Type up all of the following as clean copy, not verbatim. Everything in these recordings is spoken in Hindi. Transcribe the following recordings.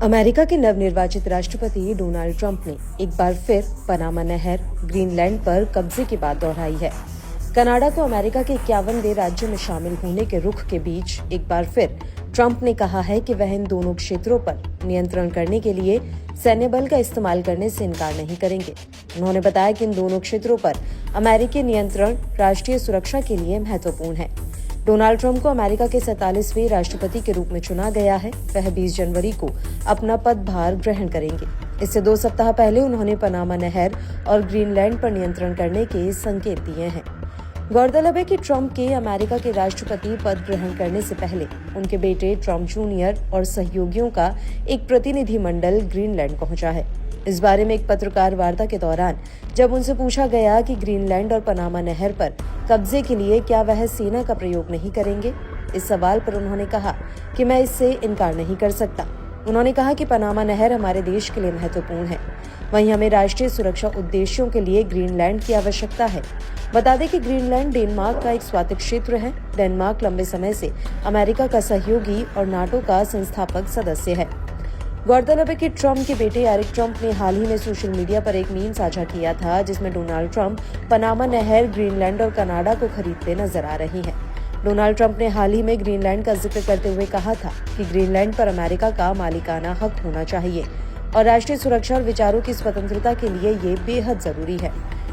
अमेरिका के नवनिर्वाचित राष्ट्रपति डोनाल्ड ट्रंप ने एक बार फिर पनामा नहर, ग्रीनलैंड पर कब्जे की बात दोहराई है। कनाडा को अमेरिका के 51वें राज्य में शामिल होने के रुख के बीच एक बार फिर ट्रंप ने कहा है कि वह इन दोनों क्षेत्रों पर नियंत्रण करने के लिए सैन्य बल का इस्तेमाल करने से इनकार नहीं करेंगे। उन्होंने बताया कि इन दोनों क्षेत्रों पर अमेरिकी नियंत्रण राष्ट्रीय सुरक्षा के लिए महत्वपूर्ण है। डोनाल्ड ट्रंप को अमेरिका के 47वें राष्ट्रपति के रूप में चुना गया है। वह 20 जनवरी को अपना पदभार ग्रहण करेंगे। इससे 2 सप्ताह पहले उन्होंने पनामा नहर और ग्रीनलैंड पर नियंत्रण करने के संकेत दिए हैं। गौरतलब है कि ट्रंप के अमेरिका के राष्ट्रपति पद ग्रहण करने से पहले उनके बेटे ट्रंप जूनियर और सहयोगियों का एक प्रतिनिधिमंडल ग्रीनलैंड पहुंचा है। इस बारे में एक पत्रकार वार्ता के दौरान जब उनसे पूछा गया कि ग्रीनलैंड और पनामा नहर पर कब्जे के लिए क्या वह सेना का प्रयोग नहीं करेंगे, इस सवाल पर उन्होंने कहा कि मैं इससे इनकार नहीं कर सकता। उन्होंने कहा कि पनामा नहर हमारे देश के लिए महत्वपूर्ण है, वहीं हमें राष्ट्रीय सुरक्षा उद्देश्यों के लिए ग्रीनलैंड की आवश्यकता है। बता दें कि ग्रीनलैंड डेनमार्क का एक स्वायत्त क्षेत्र है। डेनमार्क लंबे समय से अमेरिका का सहयोगी और नाटो का संस्थापक सदस्य है। गौरतलब है कि ट्रंप के बेटे एरिक ट्रंप ने हाल ही में सोशल मीडिया पर एक मीम साझा किया था, जिसमें डोनाल्ड ट्रंप पनामा नहर, ग्रीनलैंड और कनाडा को खरीदते नजर आ रही हैं। डोनाल्ड ट्रंप ने हाल ही में ग्रीनलैंड का जिक्र करते हुए कहा था कि ग्रीनलैंड पर अमेरिका का मालिकाना हक होना चाहिए और राष्ट्रीय सुरक्षा और विचारों की स्वतंत्रता के लिए ये बेहद जरूरी है।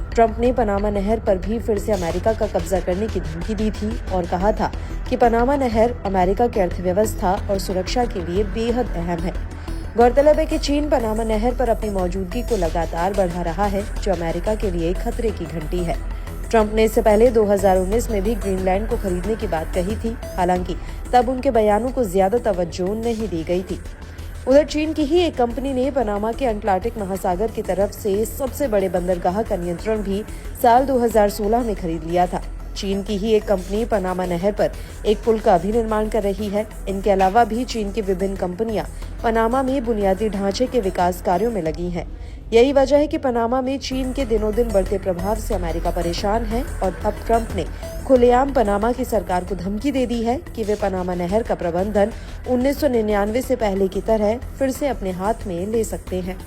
ट्रंप ने पनामा नहर पर भी फिर से अमेरिका का कब्जा करने की धमकी दी थी और कहा था कि पनामा नहर अमेरिका की अर्थव्यवस्था और सुरक्षा के लिए बेहद अहम है। गौरतलब है कि चीन पनामा नहर पर अपनी मौजूदगी को लगातार बढ़ा रहा है, जो अमेरिका के लिए खतरे की घंटी है। ट्रंप ने इससे पहले 2019 में भी ग्रीनलैंड को खरीदने की बात कही थी, हालांकि तब उनके बयानों को ज्यादा तवज्जो नहीं दी गई थी। उधर चीन की ही एक कंपनी ने पनामा के अटलांटिक महासागर की तरफ से सबसे बड़े बंदरगाह का नियंत्रण भी साल 2016 में खरीद लिया था। चीन की ही एक कंपनी पनामा नहर पर एक पुल का भी निर्माण कर रही है। इनके अलावा भी चीन की विभिन्न कंपनियां पनामा में बुनियादी ढांचे के विकास कार्यों में लगी हैं। यही वजह है कि पनामा में चीन के दिनों दिन बढ़ते प्रभाव से अमेरिका परेशान है और अब ट्रंप ने खुलेआम पनामा की सरकार को धमकी दे दी है कि वे पनामा नहर का प्रबंधन 1999 से पहले की तरह फिर से अपने हाथ में ले सकते हैं।